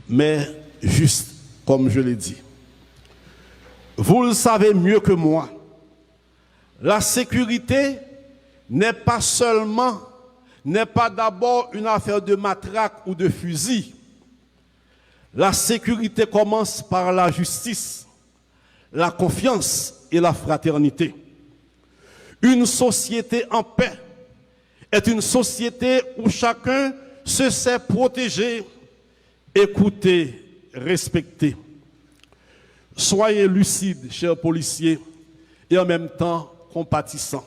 mais juste, comme je l'ai dit. Vous le savez mieux que moi, la sécurité n'est pas d'abord une affaire de matraque ou de fusil. La sécurité commence par la justice, la confiance et la fraternité. Une société en paix est une société où chacun se sait protéger, écouter, respecter. Soyez lucides, chers policiers, et en même temps compatissants.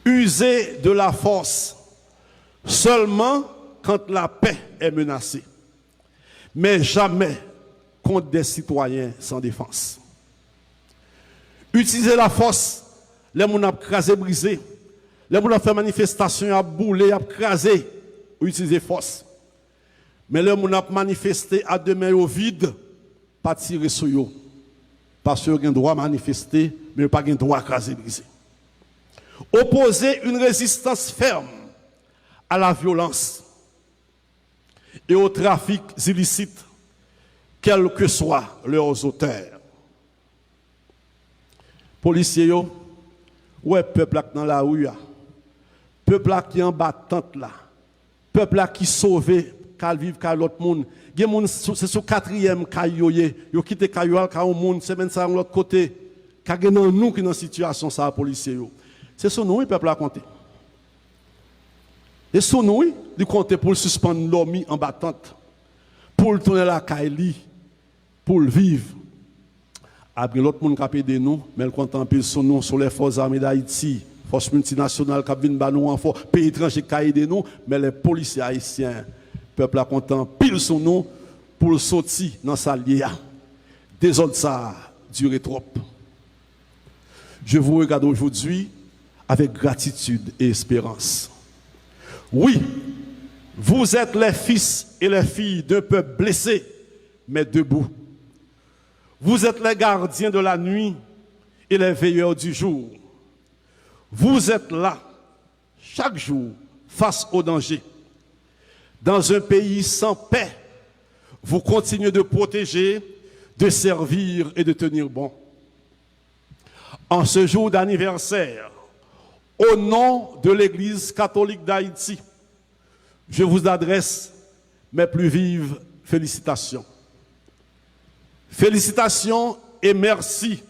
Usez de la force seulement quand la paix est menacée, mais jamais contre des citoyens sans défense. Utilisez la force, les gens ont crasé, brisé, les gens ont fait manifestation, ont boulé, ont crasé, utilisez force. Mais les gens ont manifesté à deux mains au vide, pas tirer sur eux. Parce qu'ils ont le droit de manifester, mais ils n'ont pas le droit de craser, briser. Opposez une résistance ferme à la violence et au trafic illicite, quels que soient leurs auteurs. Policiers, ouais, peuple dans la rue, peuple qui est en battante là, peuple qui sauvé, qui vivent qu'à l'autre monde. C'est sur quatrième caillou, yo quitté caillou, car au monde, c'est même ça de l'autre côté, car nous qui dans situation ça policiers. C'est sur nous, le peuple a compté. Et sur nous, il compte pour suspendre l'homme en battante, pour le tourner la caille, pour le vivre. Après l'autre monde qui a aidé nous, mais il compte en pile sur nous, sur les forces armées d'Haïti, forces multinationales qui viennent nous en force, pays étrangers qui a aidé nous, mais les policiers haïtiens, le peuple a compté en pile sur nous pour sortir dans sa liée. Désordre ça dure trop. Je vous regarde aujourd'hui avec gratitude et espérance. Oui, vous êtes les fils et les filles d'un peuple blessé, mais debout. Vous êtes les gardiens de la nuit et les veilleurs du jour. Vous êtes là, chaque jour, face au danger. Dans un pays sans paix, vous continuez de protéger, de servir et de tenir bon. En ce jour d'anniversaire, au nom de l'Église catholique d'Haïti, je vous adresse mes plus vives félicitations. Félicitations et merci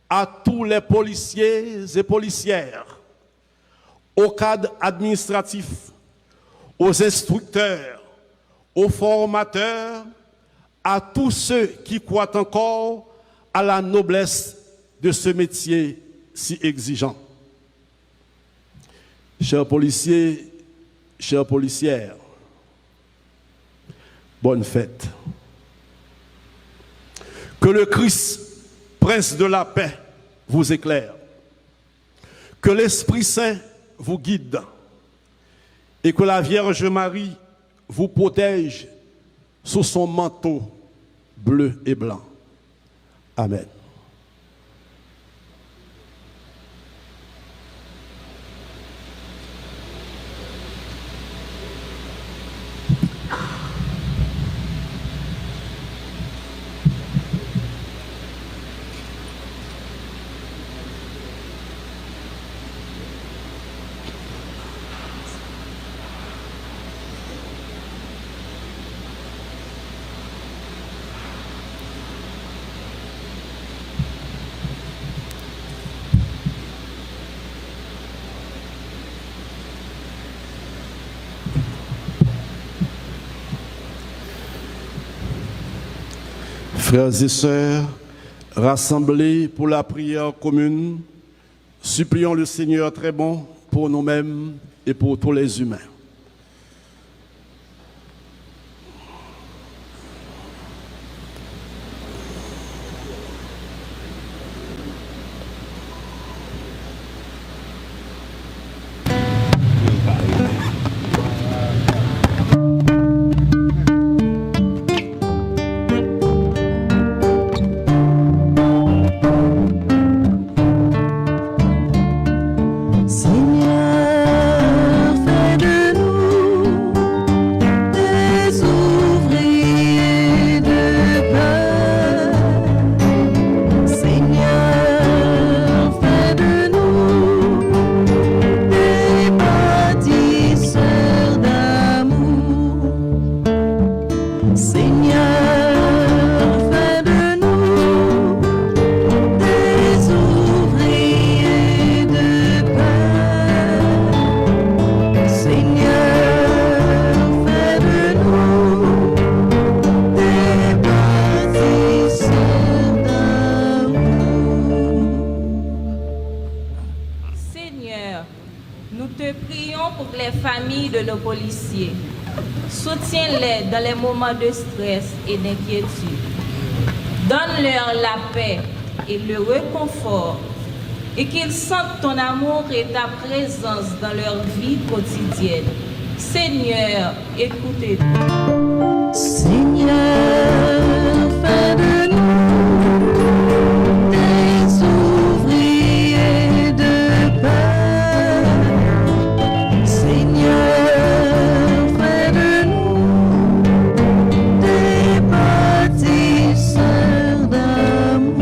à tous les policiers et policières, aux cadres administratifs, aux instructeurs, aux formateurs, à tous ceux qui croient encore à la noblesse de ce métier si exigeant. Chers policiers, chères policières, bonne fête. Que le Christ, Prince de la paix, vous éclaire. Que l'Esprit Saint vous guide. Et que la Vierge Marie vous protège sous son manteau bleu et blanc. Amen. Frères et sœurs, rassemblés pour la prière commune, supplions le Seigneur très bon pour nous-mêmes et pour tous les humains. Seigneur, fais de leurs policiers. Soutiens-les dans les moments de stress et d'inquiétude. Donne-leur la paix et le réconfort et qu'ils sentent ton amour et ta présence dans leur vie quotidienne. Seigneur, écoutez-nous. Seigneur, fais de nous des ouvriers de paix. Seigneur, fais de nous des bâtisseurs d'amour.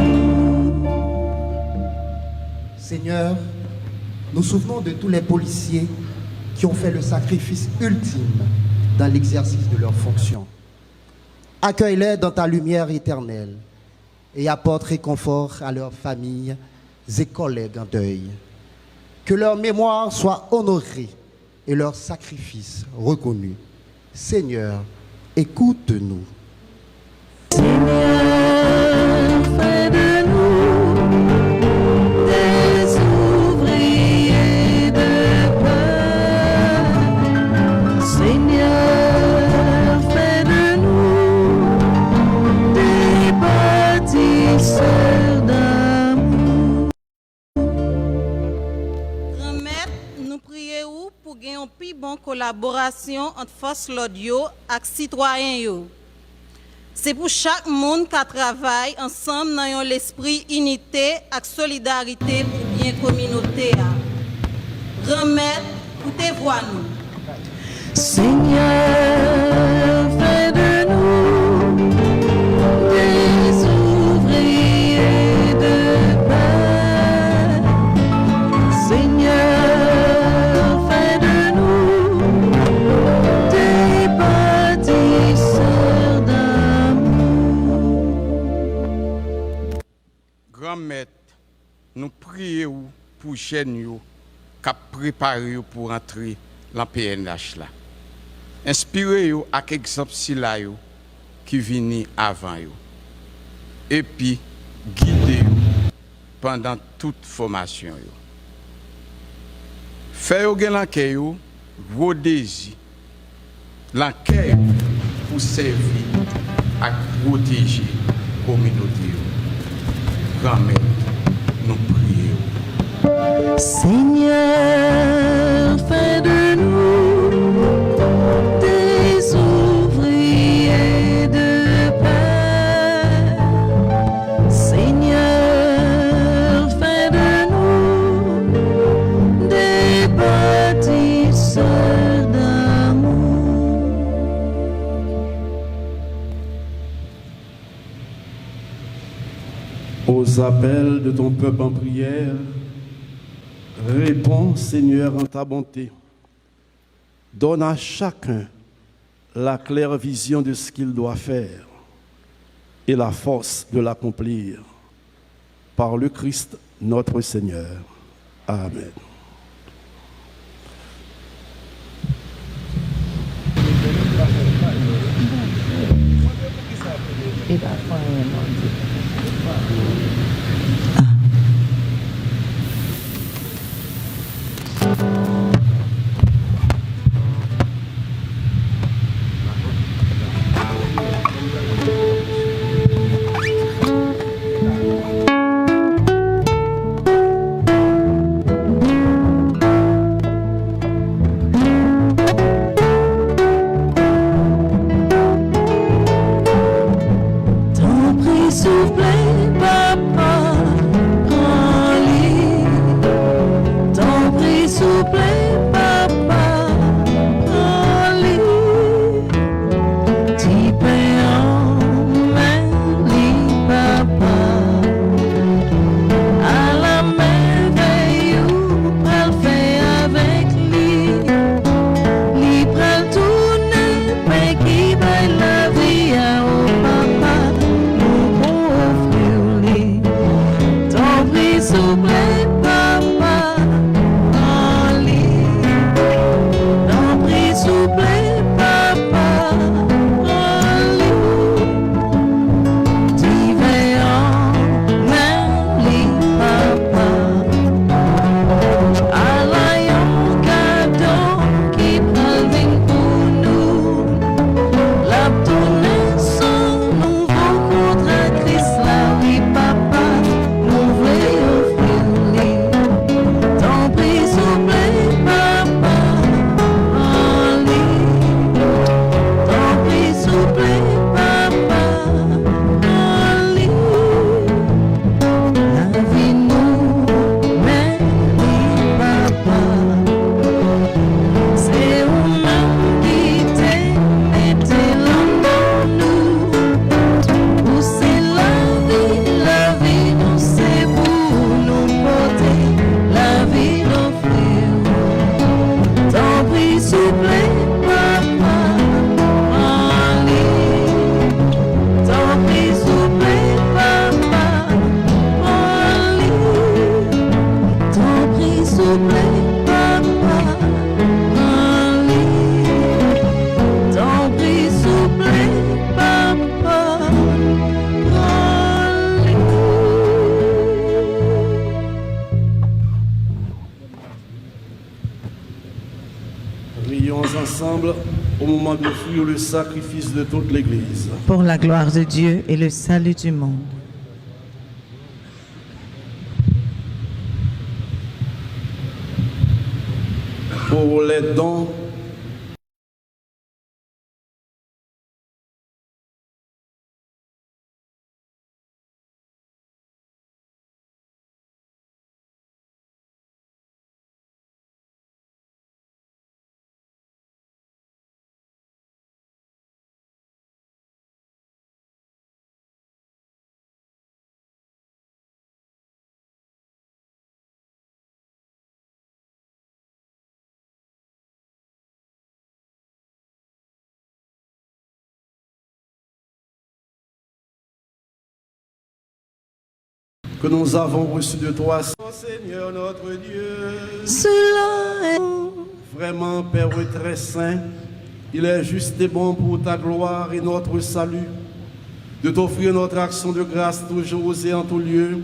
Seigneur, nous souvenons de tous les policiers qui ont fait le sacrifice ultime dans l'exercice de leurs fonctions. Accueille-les dans ta lumière éternelle et apporte réconfort à leurs familles et collègues en deuil. Que leur mémoire soit honorée et leur sacrifice reconnu. Seigneur, écoute-nous. Seigneur, fais de nous des ouvriers de paix. Seigneur, fais de nous des bâtisseurs d'amour. Grand-mère, nous prions pour gagner une plus bonne collaboration entre forces l'audio et citoyens. C'est pour chaque monde qui travaille ensemble dans l'esprit unité et solidarité pour bien communauté. Grand-mère, écoutez-vous. Seigneur, fais de nous des ouvriers de paix. Seigneur, fais de nous des bâtisseurs d'amour. Grand-mère, nous prions pour jeunes qui préparé pour entrer dans le PNH là. Inspirez-vous avec exemple qui viennent avant vous. Et puis, guidez-vous pendant toute formation. Faites-vous l'enquête, vos désirs, l'enquête pour servir et protéger la communauté. Grand-mère, nous prions. Seigneur, fais de nous des ouvriers de paix. Seigneur, fais de nous des bâtisseurs d'amour. Aux appels de ton peuple en prière, réponds, Seigneur, en ta bonté. Donne à chacun la claire vision de ce qu'il doit faire et la force de l'accomplir. Par le Christ, notre Seigneur. Amen. Dans au moment d'offrir le sacrifice de toute l'Église. pour la gloire de Dieu et le salut du monde. Pour les dons que nous avons reçus de toi, Seigneur notre Dieu. Cela est Vraiment, Père très saint, il est juste et bon pour ta gloire et notre salut de t'offrir notre action de grâce toujours et en tout lieu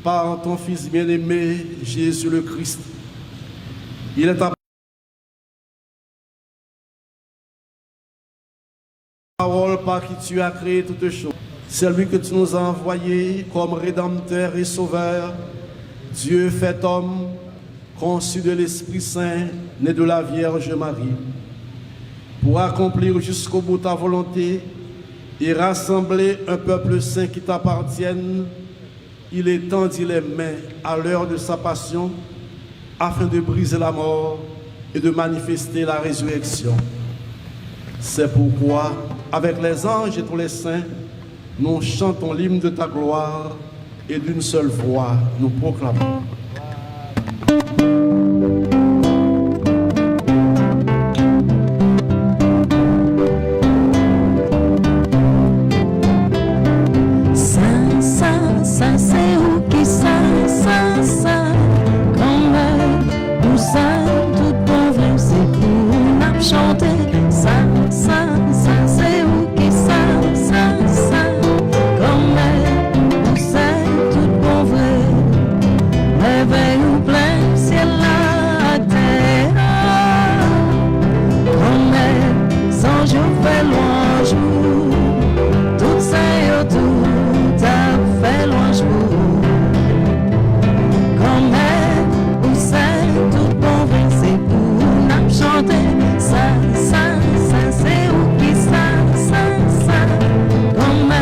par ton Fils bien-aimé, Jésus le Christ. Il est ta parole par qui tu as créé toutes choses. C'est lui que tu nous as envoyé comme Rédempteur et Sauveur, Dieu fait homme, conçu de l'Esprit Saint, né de la Vierge Marie, pour accomplir jusqu'au bout ta volonté et rassembler un peuple saint qui t'appartienne. Il étendit les mains à l'heure de sa passion afin de briser la mort et de manifester la résurrection. C'est pourquoi, avec les anges et tous les saints, nous chantons l'hymne de ta gloire et d'une seule voix nous proclamons. Saint, Saint, Saint, c'est où qui Saint, Saint, Saint, comme nous Saint, tout pauvre, c'est pour nous chanter. Saint, Saint, Saint, c'est où qui Saint, Saint, Saint, comme nous Saint, tout pauvre, réveille-nous plein ciel la terre, comme sans jour fait louange, tout saint, tout a fait louange pour. Comme ou saint, tout pauvre, c'est pour nous chanter. Saint, Saint, Saint, c'est où qui Saint, Saint, Saint. Comme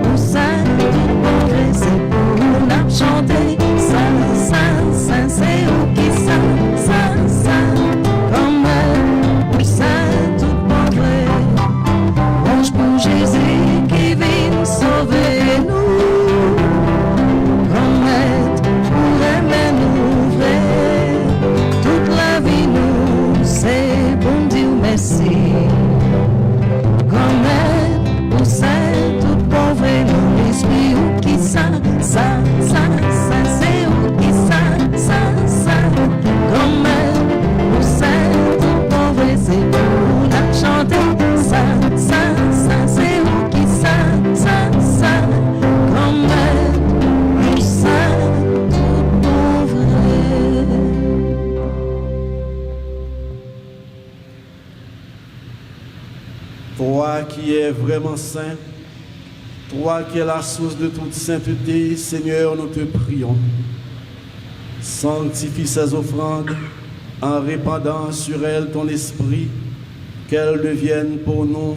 ou saint, tout pauvre, c'est pour nous chanter. Saint, Saint, Saint, c'est où qui Saint, Saint, Saint. Comme ou saint, tout pauvre. Ange pour Jésus qui vient sauver nous. Promettre pour aimer nous vrai. Toute la vie nous, c'est bon Dieu merci. Promettre pour saint, tout pauvre dans l'esprit ou qui saint, saint, saint, saint, c'est où qui saint, saint, saint. Promettre pour saint, tout pauvre, c'est pour la chanter. Saint, saint, saint, c'est où qui saint, saint, saint. Promettre pour saint, tout pauvre. Toi qui es vraiment saint, toi qui es la source de toute sainteté, Seigneur, nous te prions. Sanctifie ces offrandes en répandant sur elles ton esprit, qu'elles deviennent pour nous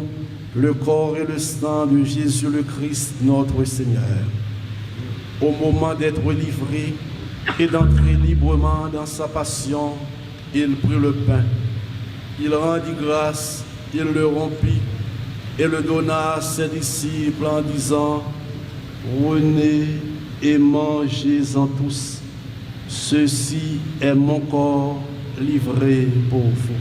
le corps et le sang de Jésus le Christ, notre Seigneur. Au moment d'être livré et d'entrer librement dans sa passion, il prit le pain, il rendit grâce, il le rompit et le donna à ses disciples en disant: prenez et mangez-en tous, ceci est mon corps livré pour vous.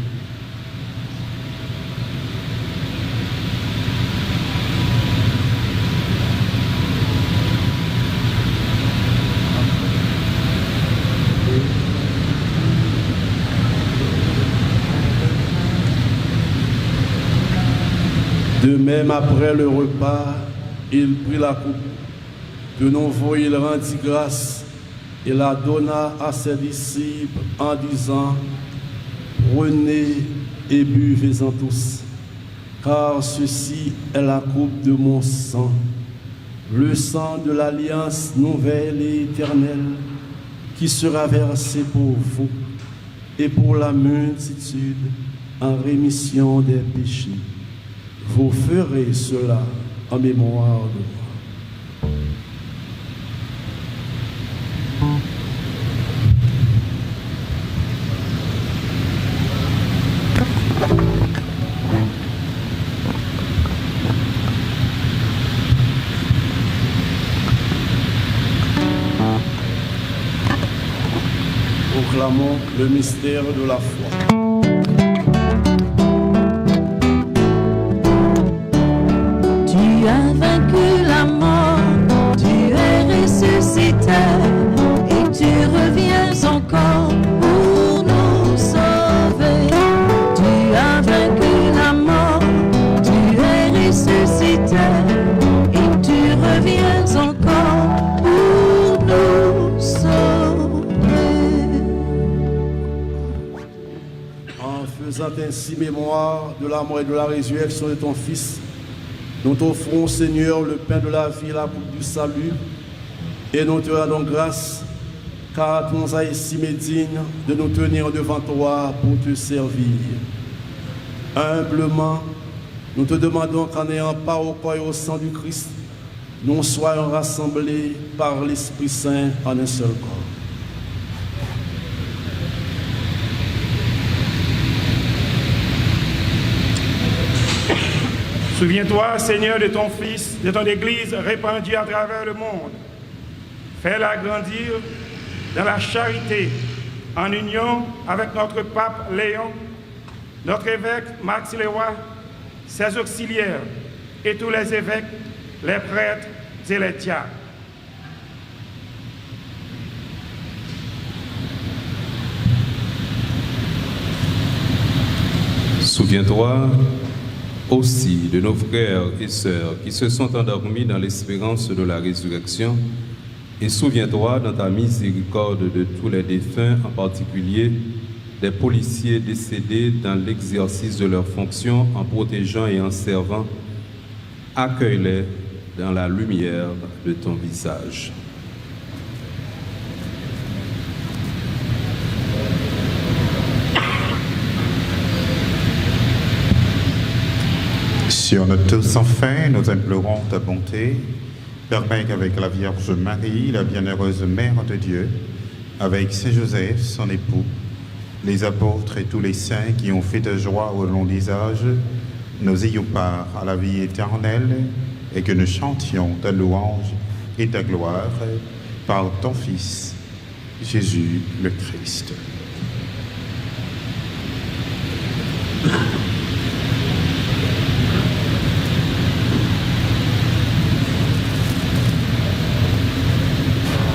De même, après le repas, il prit la coupe. De nouveau, il rendit grâce et la donna à ses disciples en disant: prenez et buvez-en tous, car ceci est la coupe de mon sang, le sang de l'alliance nouvelle et éternelle, qui sera versé pour vous et pour la multitude en rémission des péchés. Vous ferez cela en mémoire de moi. Proclamons le mystère de la foi. Tu as vaincu la mort, tu es ressuscité et tu reviens encore pour nous sauver. Tu as vaincu la mort, tu es ressuscité et tu reviens encore pour nous sauver. En faisant ainsi mémoire de la mort et de la résurrection de ton Fils, nous t'offrons, Seigneur, le pain de la vie et la coupe du salut, et nous te rendons grâce, car tu nous as estimés dignes de nous tenir devant toi pour te servir. Humblement, nous te demandons qu'en ayant part au corps et au sang du Christ, nous soyons rassemblés par l'Esprit Saint en un seul corps. Souviens-toi, Seigneur, de ton Fils, de ton Église répandue à travers le monde. Fais-la grandir dans la charité, en union avec notre pape Léon, notre évêque Max Leroy, ses auxiliaires et tous les évêques, les prêtres et les diacres. Souviens-toi aussi de nos frères et sœurs qui se sont endormis dans l'espérance de la résurrection, et souviens-toi dans ta miséricorde de tous les défunts, en particulier des policiers décédés dans l'exercice de leurs fonctions en protégeant et en servant. Accueille-les dans la lumière de ton visage. Sur notre tous sans fin, nous implorons ta bonté. Permets qu'avec la Vierge Marie, la bienheureuse Mère de Dieu, avec Saint Joseph, son époux, les apôtres et tous les saints qui ont fait ta joie au long des âges, nous ayons part à la vie éternelle et que nous chantions ta louange et ta gloire par ton Fils, Jésus le Christ.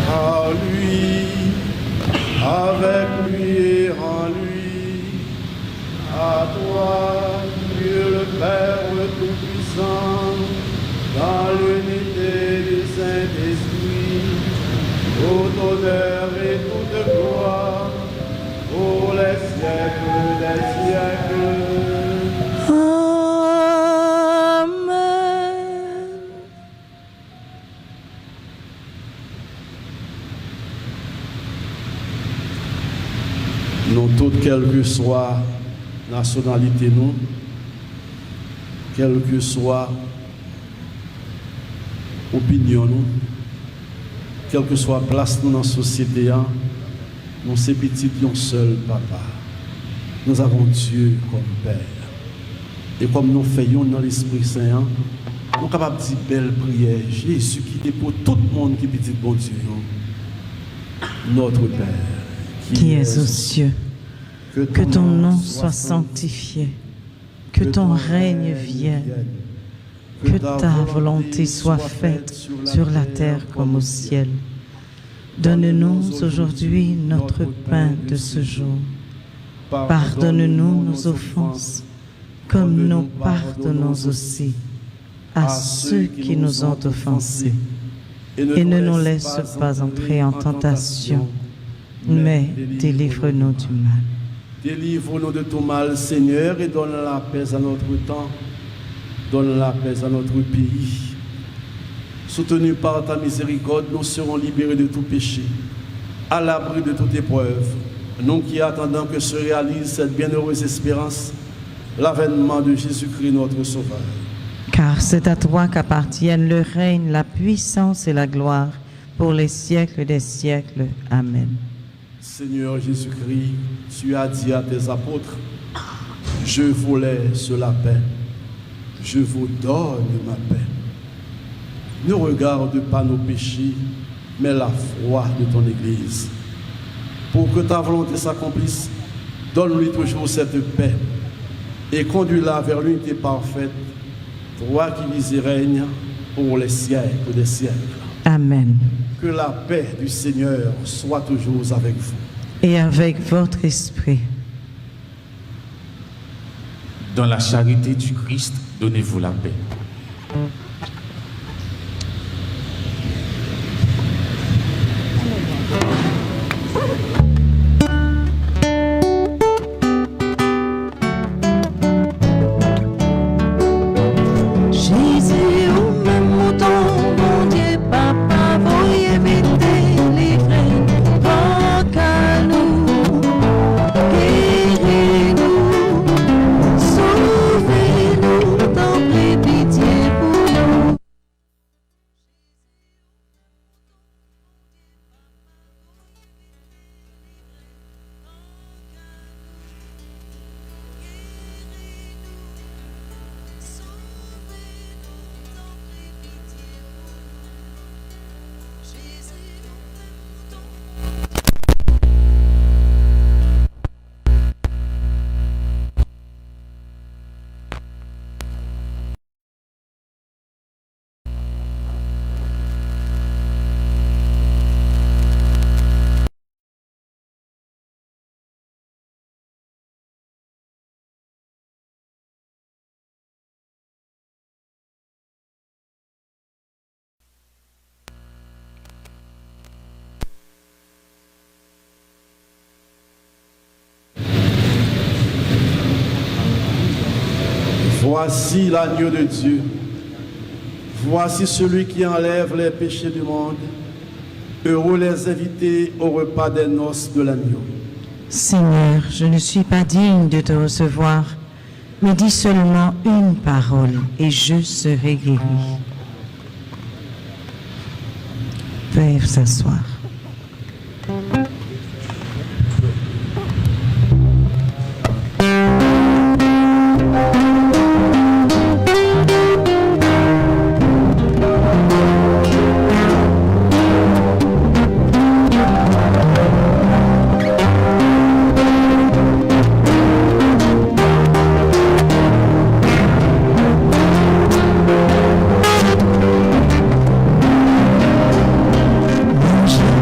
À lui, avec lui et en lui, à toi, Dieu le Père Tout-Puissant, dans l'unité du Saint-Esprit, tout honneur et toute gloire, pour les siècles des siècles. Nous toutes, quelle que soit nationalité nous, quelle que soit opinion nous, quelle que soit place nous dans la société, nous sommes petits d'un seul papa. Nous avons Dieu comme Père. Et comme nous faisons dans l'Esprit Saint, nous sommes capables de dire belle prière. Jésus qui est pour tout le monde qui est petit bon Dieu. Notre Père, qui es aux cieux, que ton nom soit sanctifié, que ton règne vienne, que ta volonté soit faite sur la terre comme au ciel. Donne-nous aujourd'hui notre pain de ce jour. Pardonne-nous nos offenses, comme nous pardonnons aussi à ceux qui nous ont offensés. Et ne nous laisse pas entrer en tentation, mais délivre-nous du mal. Délivre-nous de tout mal, Seigneur, et donne la paix à notre temps, donne la paix à notre pays. Soutenus par ta miséricorde, nous serons libérés de tout péché, à l'abri de toute épreuve. Nous qui attendons que se réalise cette bienheureuse espérance, l'avènement de Jésus-Christ, notre Sauveur. Car c'est à toi qu'appartiennent le règne, la puissance et la gloire pour les siècles des siècles. Amen. Seigneur Jésus-Christ, tu as dit à tes apôtres, je vous laisse la paix, je vous donne ma paix. Ne regarde pas nos péchés, mais la foi de ton Église. Pour que ta volonté s'accomplisse, donne-lui toujours cette paix et conduis-la vers l'unité parfaite, toi qui vis et règnes pour les siècles des siècles. Amen. Que la paix du Seigneur soit toujours avec vous. Et avec votre esprit. Dans la charité du Christ, donnez-vous la paix. Jésus, au même mouton, mon Dieu, Papa, voyez vite délivrer, qu'à nous, guéris-nous, sauvez-nous, t'en prie, pitié pour nous. Voici l'agneau de Dieu. Voici celui qui enlève les péchés du monde. Heureux les invités au repas des noces de l'agneau. Seigneur, je ne suis pas digne de te recevoir, mais dis seulement une parole et je serai guéri. Veuillez vous asseoir. Manger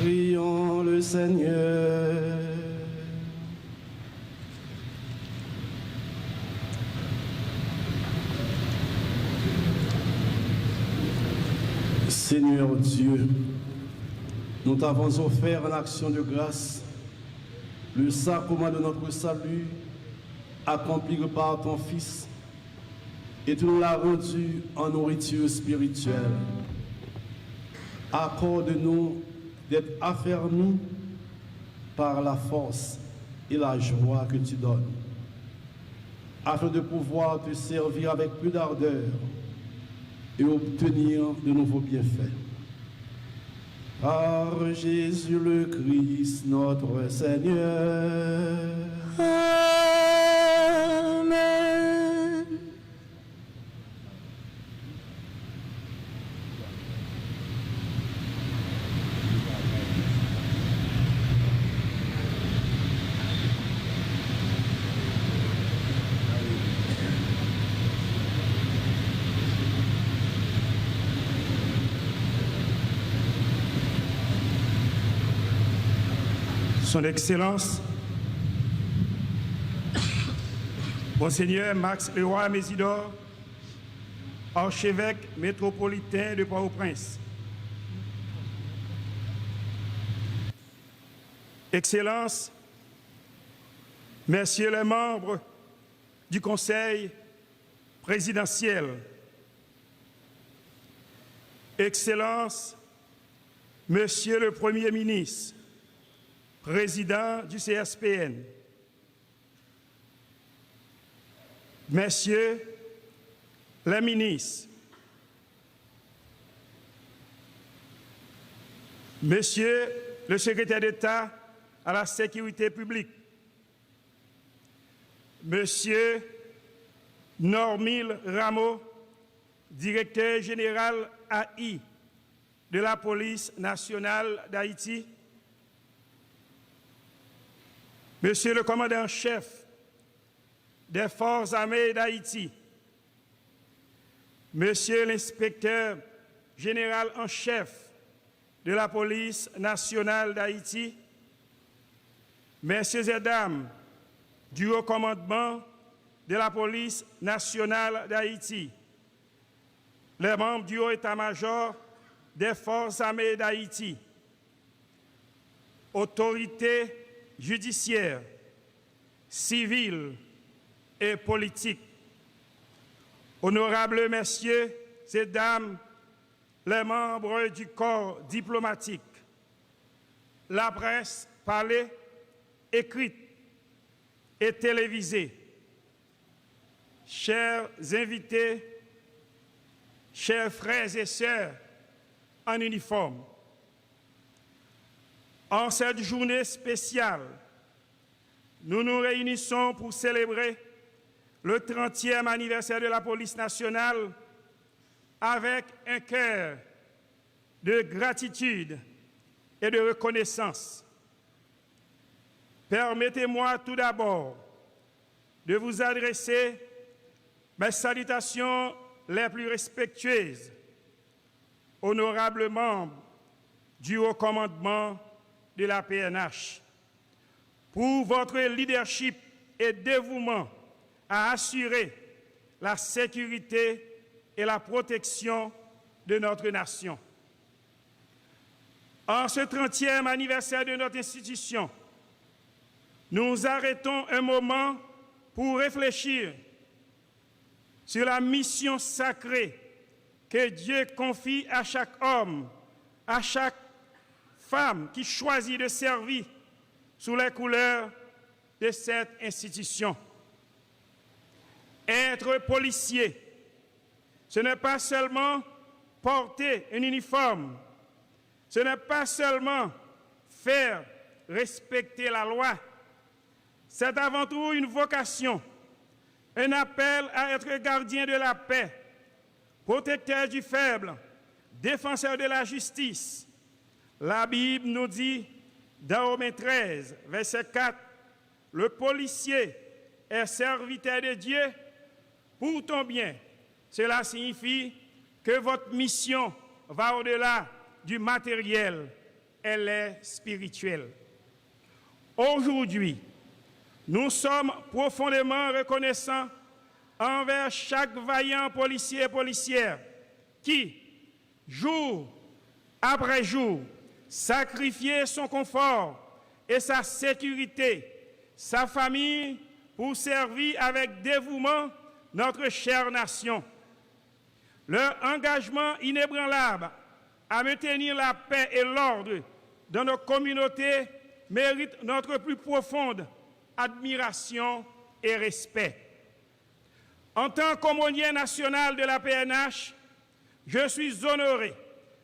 Prions le Seigneur. Seigneur Dieu, nous t'avons offert en action de grâce le sacrement de notre salut accompli par ton Fils et tu nous l'as rendu en nourriture spirituelle. Accorde-nous d'être affermis par la force et la joie que tu donnes, afin de pouvoir te servir avec plus d'ardeur et obtenir de nouveaux bienfaits. Par Jésus le Christ, notre Seigneur. Amen. Son Excellence, Monseigneur Max Leroy Mésidor, archevêque métropolitain de Port-au-Prince. Excellences, Messieurs les membres du Conseil présidentiel, Excellences, Monsieur le Premier ministre, Président du CSPN, Messieurs les ministres, Monsieur le secrétaire d'État à la sécurité publique, Monsieur Normil Rameau, directeur général AI de la police nationale d'Haïti, Monsieur le commandant-chef des forces armées d'Haïti, Monsieur l'inspecteur général en chef de la police nationale d'Haïti, Messieurs et dames du haut commandement de la police nationale d'Haïti, les membres du haut état-major des forces armées d'Haïti, autorités judiciaires, civiles et politiques, honorables messieurs et dames, les membres du corps diplomatique, la presse parlée, écrite et télévisée, chers invités, chers frères et sœurs en uniforme, en cette journée spéciale, nous nous réunissons pour célébrer le 30e anniversaire de la police nationale avec un cœur de gratitude et de reconnaissance. Permettez-moi tout d'abord de vous adresser mes salutations les plus respectueuses, honorables membres du haut commandement de la PNH, pour votre leadership et dévouement à assurer la sécurité et la protection de notre nation. En ce 30e anniversaire de notre institution, nous arrêtons un moment pour réfléchir sur la mission sacrée que Dieu confie à chaque homme, à chaque femme qui choisit de servir sous les couleurs de cette institution. Être policier, ce n'est pas seulement porter un uniforme, ce n'est pas seulement faire respecter la loi, c'est avant tout une vocation, un appel à être gardien de la paix, protecteur du faible, défenseur de la justice. La Bible nous dit, dans Romains 13, verset 4, « Le policier est serviteur de Dieu pour ton bien ». Cela signifie que votre mission va au-delà du matériel. elle est spirituelle. Aujourd'hui, nous sommes profondément reconnaissants envers chaque vaillant policier et policière qui, jour après jour, sacrifiait son confort et sa sécurité, sa famille, pour servir avec dévouement notre chère nation. Leur engagement inébranlable à maintenir la paix et l'ordre dans nos communautés mérite notre plus profonde admiration et respect. En tant qu'aumônier national de la PNH, je suis honoré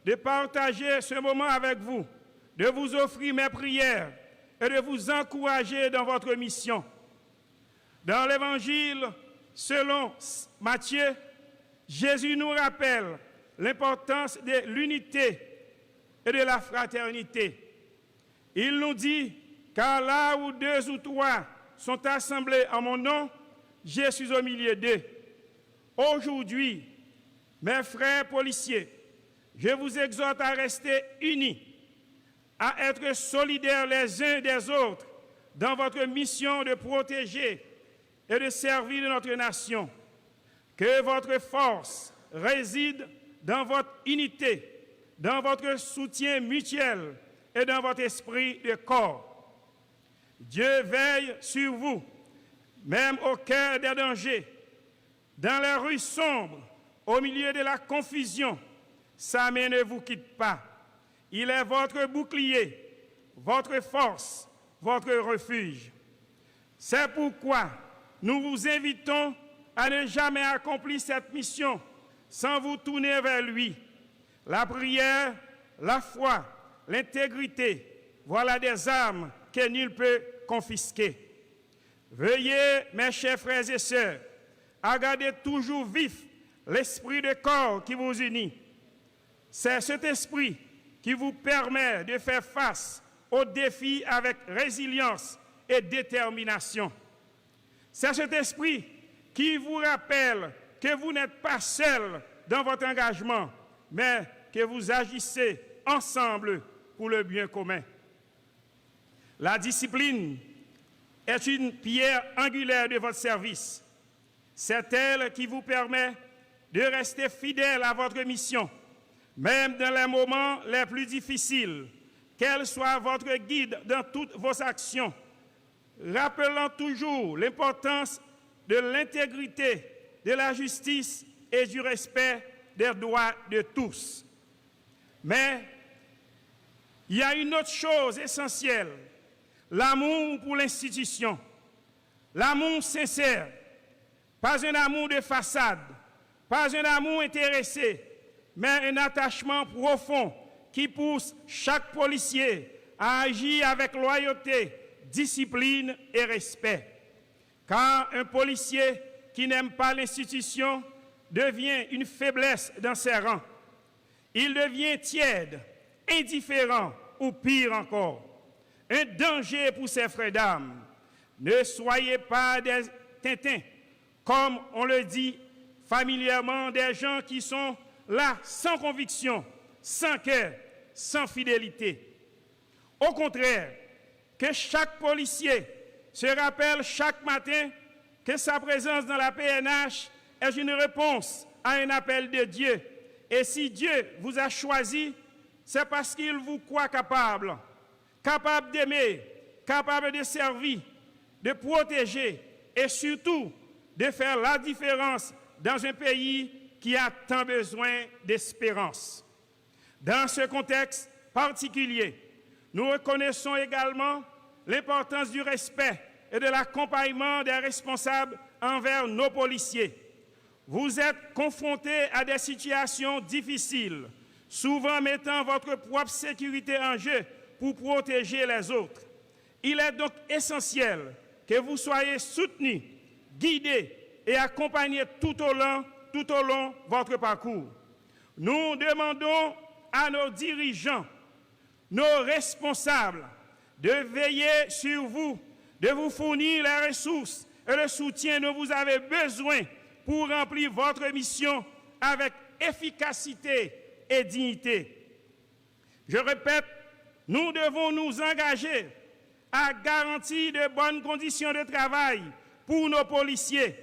de partager ce moment avec vous, de vous offrir mes prières et de vous encourager dans votre mission. Dans l'Évangile selon Matthieu, Jésus nous rappelle l'importance de l'unité et de la fraternité. Il nous dit, car là où 2 ou 3 sont assemblés en mon nom, je suis au milieu d'eux. Aujourd'hui, mes frères policiers, je vous exhorte à rester unis, à être solidaires les uns des autres dans votre mission de protéger et de servir notre nation. Que votre force réside dans votre unité, dans votre soutien mutuel et dans votre esprit de corps. Dieu veille sur vous, même au cœur des dangers, dans les rues sombres, au milieu de la confusion. Sa main ne vous quitte pas. Il est votre bouclier, votre force, votre refuge. C'est pourquoi nous vous invitons à ne jamais accomplir cette mission sans vous tourner vers lui. La prière, la foi, l'intégrité, voilà des armes que nul ne peut confisquer. Veuillez, mes chers frères et sœurs, à garder toujours vif l'esprit de corps qui vous unit. C'est cet esprit qui vous permet de faire face aux défis avec résilience et détermination. C'est cet esprit qui vous rappelle que vous n'êtes pas seul dans votre engagement, mais que vous agissez ensemble pour le bien commun. La discipline est une pierre angulaire de votre service. C'est elle qui vous permet de rester fidèle à votre mission, même dans les moments les plus difficiles, qu'elle soit votre guide dans toutes vos actions, rappelant toujours l'importance de l'intégrité, de la justice et du respect des droits de tous. Mais il y a une autre chose essentielle, l'amour pour l'institution, l'amour sincère, pas un amour de façade, pas un amour intéressé, mais un attachement profond qui pousse chaque policier à agir avec loyauté, discipline et respect. Car un policier qui n'aime pas l'institution devient une faiblesse dans ses rangs. Il devient tiède, indifférent ou pire encore, un danger pour ses frères d'armes. Ne soyez pas des tintins, comme on le dit familièrement, des gens qui sont là sans conviction, sans cœur, sans fidélité. Au contraire, que chaque policier se rappelle chaque matin que sa présence dans la PNH est une réponse à un appel de Dieu. Et si Dieu vous a choisi, c'est parce qu'il vous croit capable, capable d'aimer, capable de servir, de protéger et surtout de faire la différence dans un pays qui a tant besoin d'espérance. Dans ce contexte particulier, nous reconnaissons également l'importance du respect et de l'accompagnement des responsables envers nos policiers. Vous êtes confrontés à des situations difficiles, souvent mettant votre propre sécurité en jeu pour protéger les autres. Il est donc essentiel que vous soyez soutenus, guidés et accompagnés tout au long de votre parcours. Nous demandons à nos dirigeants, nos responsables, de veiller sur vous, de vous fournir les ressources et le soutien dont vous avez besoin pour remplir votre mission avec efficacité et dignité. Je répète nous devons nous engager à garantir de bonnes conditions de travail pour nos policiers,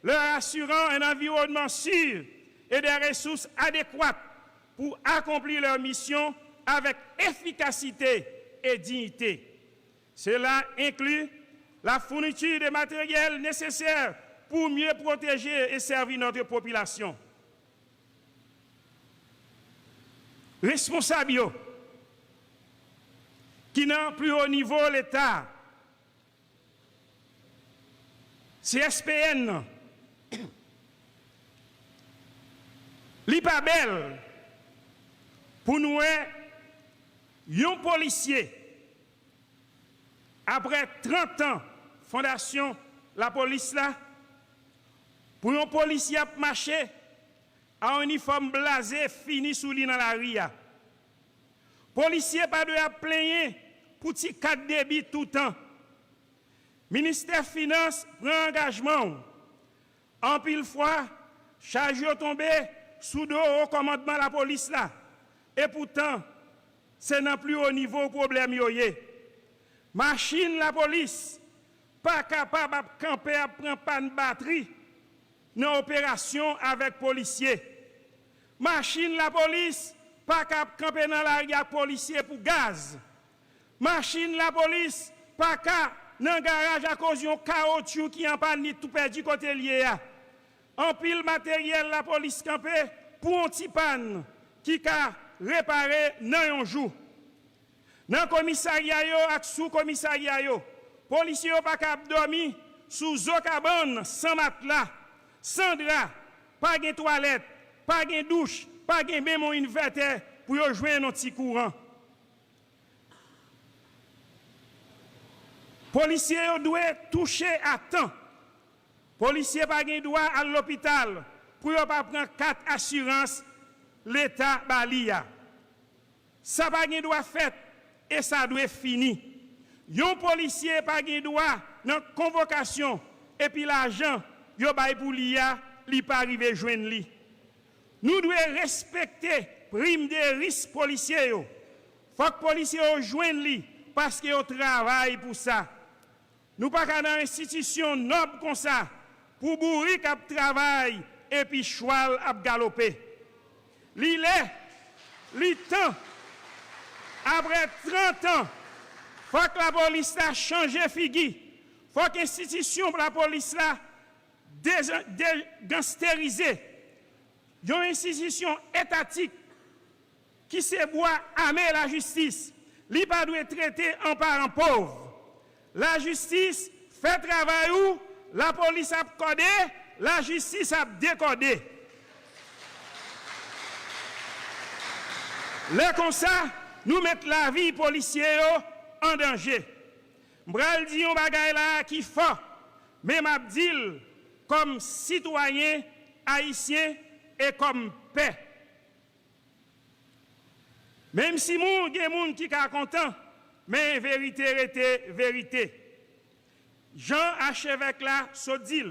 leur assurant un environnement sûr et des ressources adéquates pour accomplir leur mission avec efficacité et dignité. Cela inclut la fourniture de matériel nécessaire pour mieux protéger et servir notre population. Responsables qui n'ont plus haut niveau l'État, CSPN, l'IPABEL, pour nous, un policier, après 30 ans, fondation la police là, pour un policier à marcher à un uniforme blasé fini sous lui dans la ria. Policier pas de à plaigner pour ti 4 débits tout le temps. Ministère des Finances prend engagement. En pile fois, charge tombé sous dos au commandement de la police là. Et pourtant, c'est non plus au niveau problème yoye. Machine la police pas capable de camper à prendre panne batterie dans opération avec policiers. Machine la police pas capable de camper dans la rue policier pour gaz. Machine la police pas capable dans garage à cause d'un caoutchouc qui en panne tout perdu côté lié. En pile matériel la police campé pour un petit panne qui a réparé dans un jour. Dans le commissariat et sous commissariat, policiers n'ont pas capable dormir sous eau cabane sans matelas, sans drap, pas de toilette, pas de douche, pas de même un inverter pour joindre un petit courant. Policiers doivent toucher à temps. Policiers pas de droit à l'hôpital pour ne pas prendre 4 assurances l'État balia. Ça pas de droit fait et ça doit finir. Un policier pas de droit dans convocation et puis l'argent yo bay pour l'IA, li pas arriver joindre li. Nous devons respecter prime des risques policiers yo. Faut que policiers joignent li parce que yo travaille pour ça. Nous pas dans institution noble comme ça pour bourri qui travaille et puis choual a galoper. Li temps après 30 ans faut que la police a changé figure. Faut que l'institution pour la police là gangsterisée. Il y a une institution étatique qui se boit armer la justice. Li pas doit traiter en parent pauvre. La justice fait travail où la police a codé, la justice a décodé. Là comme ça, nous mettons la vie policière en danger. M'bral dit on bagay là qui fort, mais m'abdil comme citoyen haïtien et comme paix. Même si moun gen moun qui ka content, mais vérité rete vérité. Jean Archevêque là so dit,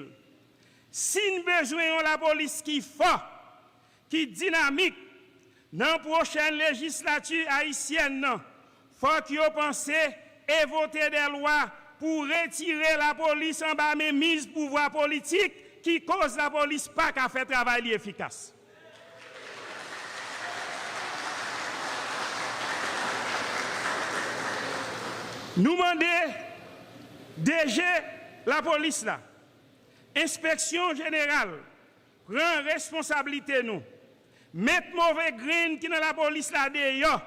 si nous besoin la police qui fort, qui dynamique dans la prochaine législature haïtienne, faut que vous pensez et voter des lois pour retirer la police en bas de mise pouvoir politique qui cause la police pas qu'à faire travail efficace. Nous demandons DG la police là, inspection générale, prend responsabilité nous, mettre mauvais grain qui dans la police là d'ailleurs.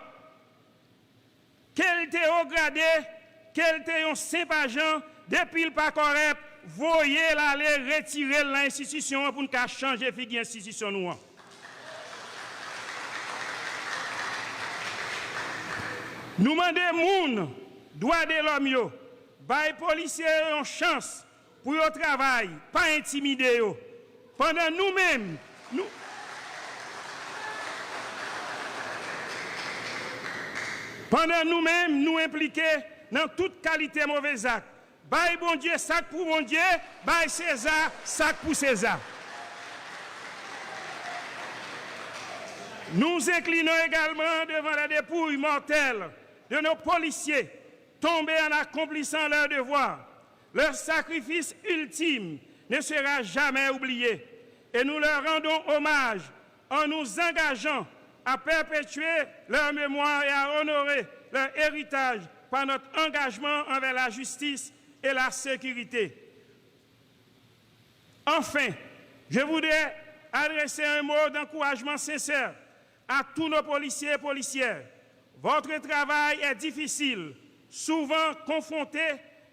Quel était au gradé, quel était un simple agent, depuis le pas correct, voyez l'aller retirer l'institution pour nous changer figure institution nous. Nous demandons moun droit de l'homme yo, bay policiers une chance pour yo travail, pas intimider yo. Pendant nous-mêmes, nous impliqués dans toute qualité mauvais acte. Bay bon Dieu, sac pour bon Dieu, bay César, sac pour César. Nous inclinons également devant la dépouille mortelle de nos policiers tombés en accomplissant leur devoir. Leur sacrifice ultime ne sera jamais oublié. Et nous leur rendons hommage en nous engageant à perpétuer leur mémoire et à honorer leur héritage par notre engagement envers la justice et la sécurité. Enfin, je voudrais adresser un mot d'encouragement sincère à tous nos policiers et policières. Votre travail est difficile, souvent confronté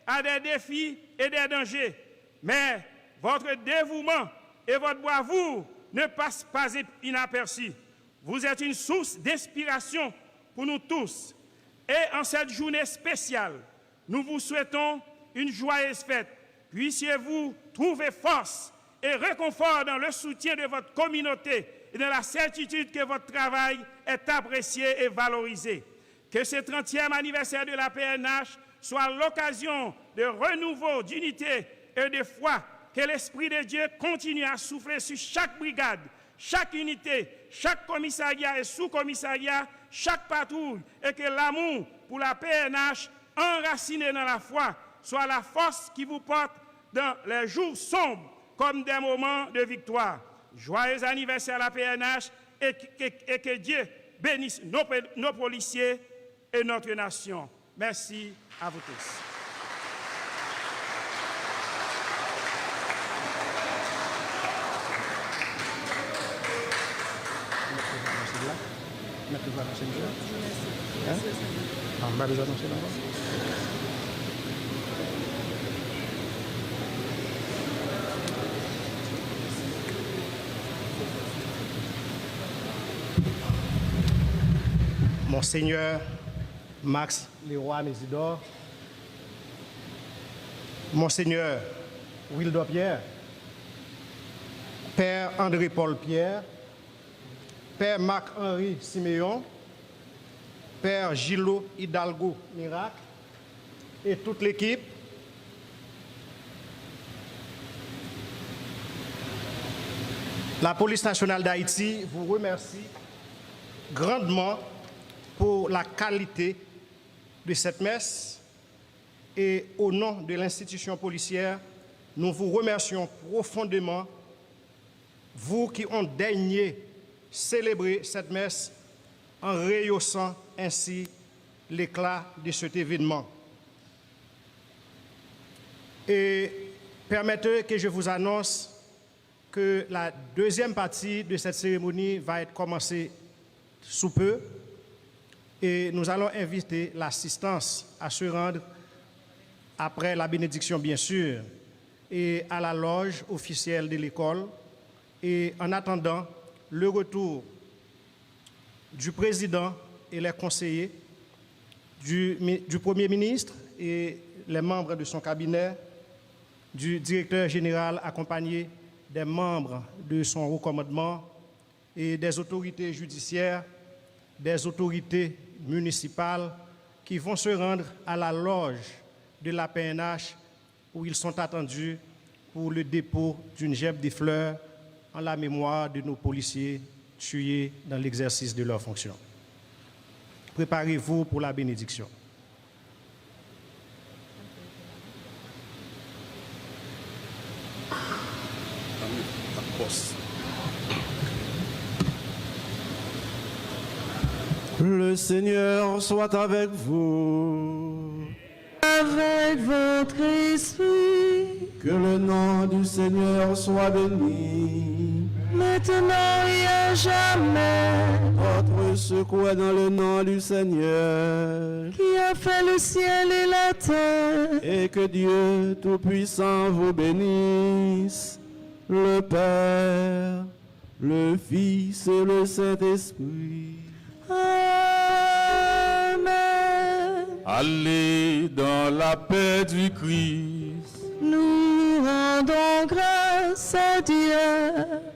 à des défis et des dangers, mais votre dévouement et votre bravoure ne passent pas inaperçus. Vous êtes une source d'inspiration pour nous tous. Et en cette journée spéciale, nous vous souhaitons une joyeuse fête. Puissiez-vous trouver force et réconfort dans le soutien de votre communauté et dans la certitude que votre travail est apprécié et valorisé. Que ce 30e anniversaire de la PNH soit l'occasion de renouveau, d'unité et de foi. Que l'Esprit de Dieu continue à souffler sur chaque brigade, chaque unité, chaque commissariat et sous-commissariat, chaque patrouille, et que l'amour pour la PNH, enraciné dans la foi, soit la force qui vous porte dans les jours sombres comme des moments de victoire. Joyeux anniversaire à la PNH et que Dieu bénisse nos policiers et notre nation. Merci à vous tous. Monseigneur Max Leroy Mésidor, Monseigneur Wildo Pierre, Père André-Paul Pierre, Père Marc-Henri Siméon, Père Gillo Hidalgo Mirac et toute l'équipe, la Police nationale d'Haïti vous remercie grandement pour la qualité de cette messe et au nom de l'institution policière, nous vous remercions profondément, vous qui ont daigné célébrer cette messe en rehaussant ainsi l'éclat de cet événement. Et permettez que je vous annonce que la deuxième partie de cette cérémonie va être commencée sous peu et nous allons inviter l'assistance à se rendre après la bénédiction bien sûr et à la loge officielle de l'école et en attendant le retour du président et les conseillers, du Premier ministre et les membres de son cabinet, du directeur général accompagné des membres de son recommandement et des autorités judiciaires, des autorités municipales qui vont se rendre à la loge de la PNH où ils sont attendus pour le dépôt d'une gemme de fleurs en la mémoire de nos policiers tués dans l'exercice de leurs fonctions. Préparez-vous pour la bénédiction. Le Seigneur soit avec vous. Avec votre esprit, Que le nom du Seigneur soit béni. maintenant et à jamais, Notre secours est dans le nom du Seigneur. qui a fait le ciel et la terre. Et que Dieu Tout-Puissant vous bénisse, le Père, le Fils et le Saint-Esprit. Amen. Allez dans la paix du Christ. Nous rendons grâce à Dieu.